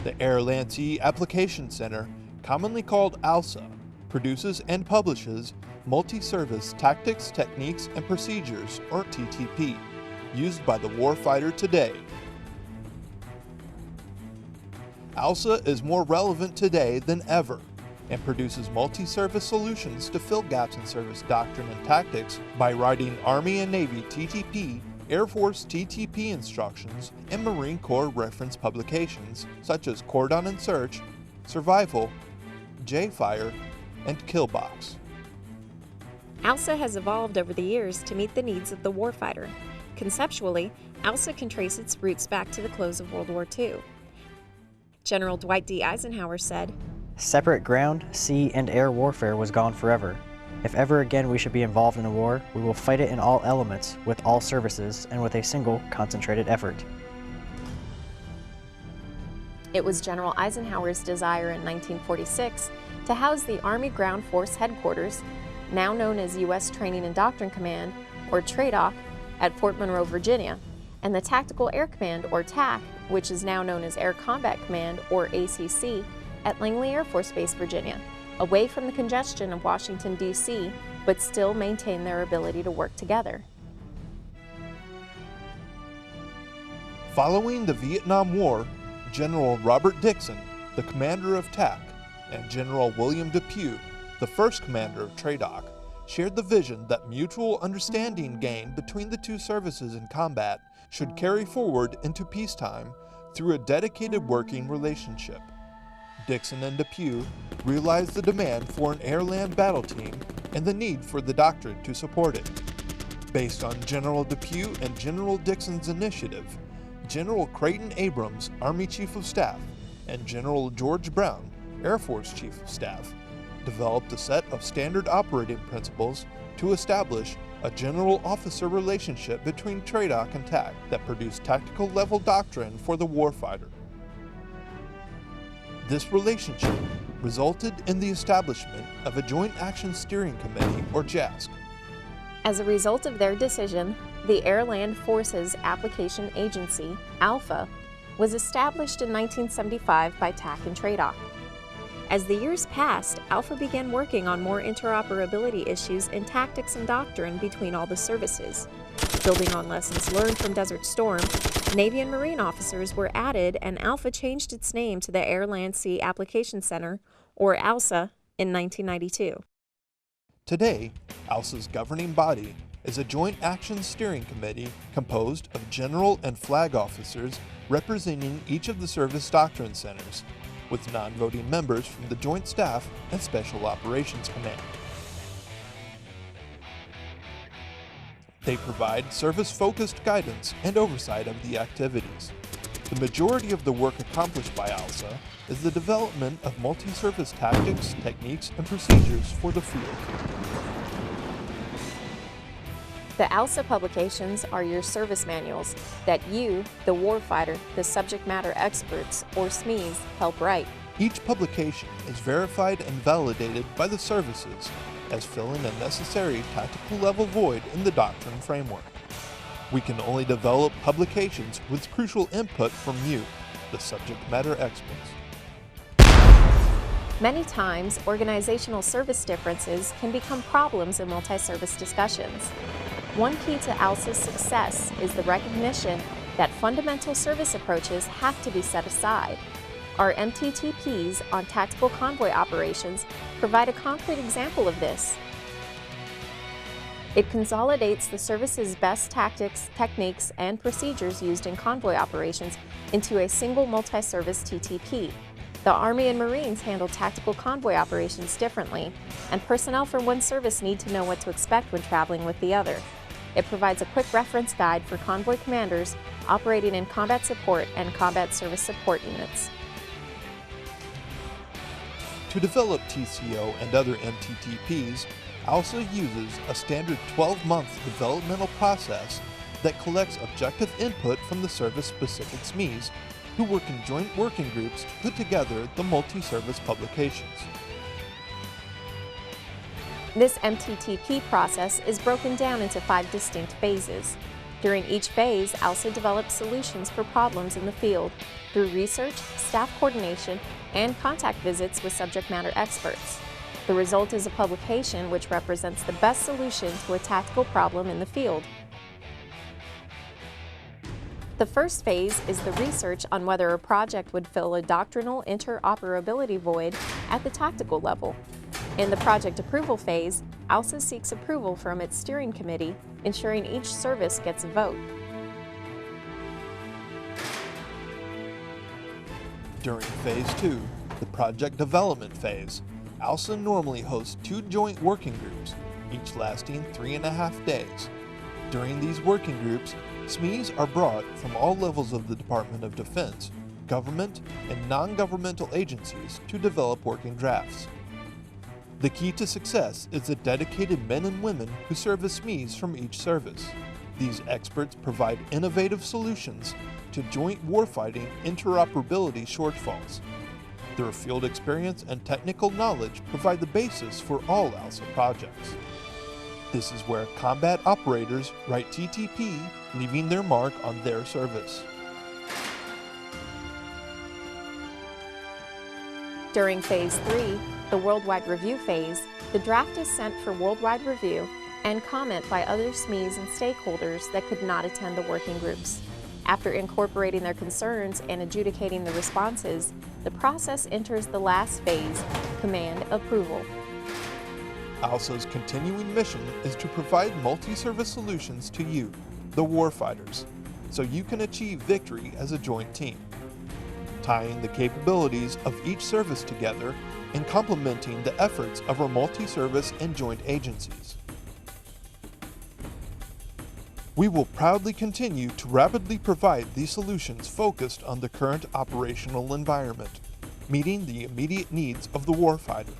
The Air Land Sea Application Center, commonly called ALSA, produces and publishes multi-service tactics, techniques, and procedures, or TTP, used by the warfighter today. ALSA is more relevant today than ever and produces multi-service solutions to fill gaps in service doctrine and tactics by writing Army and Navy TTP, Air Force TTP instructions, and Marine Corps reference publications such as Cordon and Search, Survival, J-Fire, and Killbox. ALSA has evolved over the years to meet the needs of the warfighter. Conceptually, ALSA can trace its roots back to the close of World War II. General Dwight D. Eisenhower said, "Separate ground, sea, and air warfare was gone forever. If ever again we should be involved in a war, we will fight it in all elements, with all services, and with a single concentrated effort." It was General Eisenhower's desire in 1946 to house the Army Ground Force Headquarters, now known as U.S. Training and Doctrine Command, or TRADOC, at Fort Monroe, Virginia, and the Tactical Air Command, or TAC, which is now known as Air Combat Command, or ACC, at Langley Air Force Base, Virginia, away from the congestion of Washington, D.C., but still maintain their ability to work together. Following the Vietnam War, General Robert Dixon, the commander of TAC, and General William Depew, the first commander of TRADOC, shared the vision that mutual understanding gained between the two services in combat should carry forward into peacetime through a dedicated working relationship. Dixon and Depew realized the demand for an air-land battle team and the need for the doctrine to support it. Based on General Depew and General Dixon's initiative, General Creighton Abrams, Army Chief of Staff, and General George Brown, Air Force Chief of Staff, developed a set of standard operating principles to establish a general officer relationship between TRADOC and TAC that produced tactical level doctrine for the warfighter. This relationship resulted in the establishment of a Joint Action Steering Committee, or JASC. As a result of their decision, the Air Land Forces Application Agency, ALPHA, was established in 1975 by TAC and TRADOC. As the years passed, ALPHA began working on more interoperability issues in tactics and doctrine between all the services. Building on lessons learned from Desert Storm, Navy and Marine officers were added, and ALPHA changed its name to the Air Land Sea Application Center, or ALSA, in 1992. Today, ALSA's governing body is a Joint Action Steering Committee composed of general and flag officers representing each of the service doctrine centers, with non-voting members from the Joint Staff and Special Operations Command. They provide service-focused guidance and oversight of the activities. The majority of the work accomplished by ALSA is the development of multi-service tactics, techniques, and procedures for the field. The ALSA publications are your service manuals that you, the warfighter, the subject matter experts, or SMEs, help write. Each publication is verified and validated by the services as filling a necessary tactical level void in the doctrine framework. We can only develop publications with crucial input from you, the subject matter experts. Many times, organizational service differences can become problems in multi-service discussions. One key to ALSA's success is the recognition that fundamental service approaches have to be set aside. Our MTTPs on tactical convoy operations provide a concrete example of this. It consolidates the service's best tactics, techniques, and procedures used in convoy operations into a single multi-service TTP. The Army and Marines handle tactical convoy operations differently, and personnel from one service need to know what to expect when traveling with the other. It provides a quick reference guide for convoy commanders operating in combat support and combat service support units. To develop TCO and other MTTPs, ALSA uses a standard 12-month developmental process that collects objective input from the service-specific SMEs, who work in joint working groups to put together the multi-service publications. This MTTP process is broken down into 5 distinct phases. During each phase, ALSA develops solutions for problems in the field through research, staff coordination, and contact visits with subject matter experts. The result is a publication which represents the best solution to a tactical problem in the field. The first phase is the research on whether a project would fill a doctrinal interoperability void at the tactical level. In the project approval phase, ALSA seeks approval from its steering committee, ensuring each service gets a vote. During Phase 2, the project development phase, ALSA normally hosts 2 joint working groups, each lasting 3.5 days. During these working groups, SMEs are brought from all levels of the Department of Defense, government, and non-governmental agencies to develop working drafts. The key to success is the dedicated men and women who serve as SMEs from each service. These experts provide innovative solutions to joint warfighting interoperability shortfalls. Their field experience and technical knowledge provide the basis for all ALSA projects. This is where combat operators write TTP, leaving their mark on their service. During Phase 3, the Worldwide Review phase, the draft is sent for worldwide review and comment by other SMEs and stakeholders that could not attend the working groups. After incorporating their concerns and adjudicating the responses, the process enters the last phase, command approval. ALSA's continuing mission is to provide multi-service solutions to you, the warfighters, so you can achieve victory as a joint team. Tying the capabilities of each service together and complementing the efforts of our multi-service and joint agencies. We will proudly continue to rapidly provide these solutions focused on the current operational environment, meeting the immediate needs of the warfighter.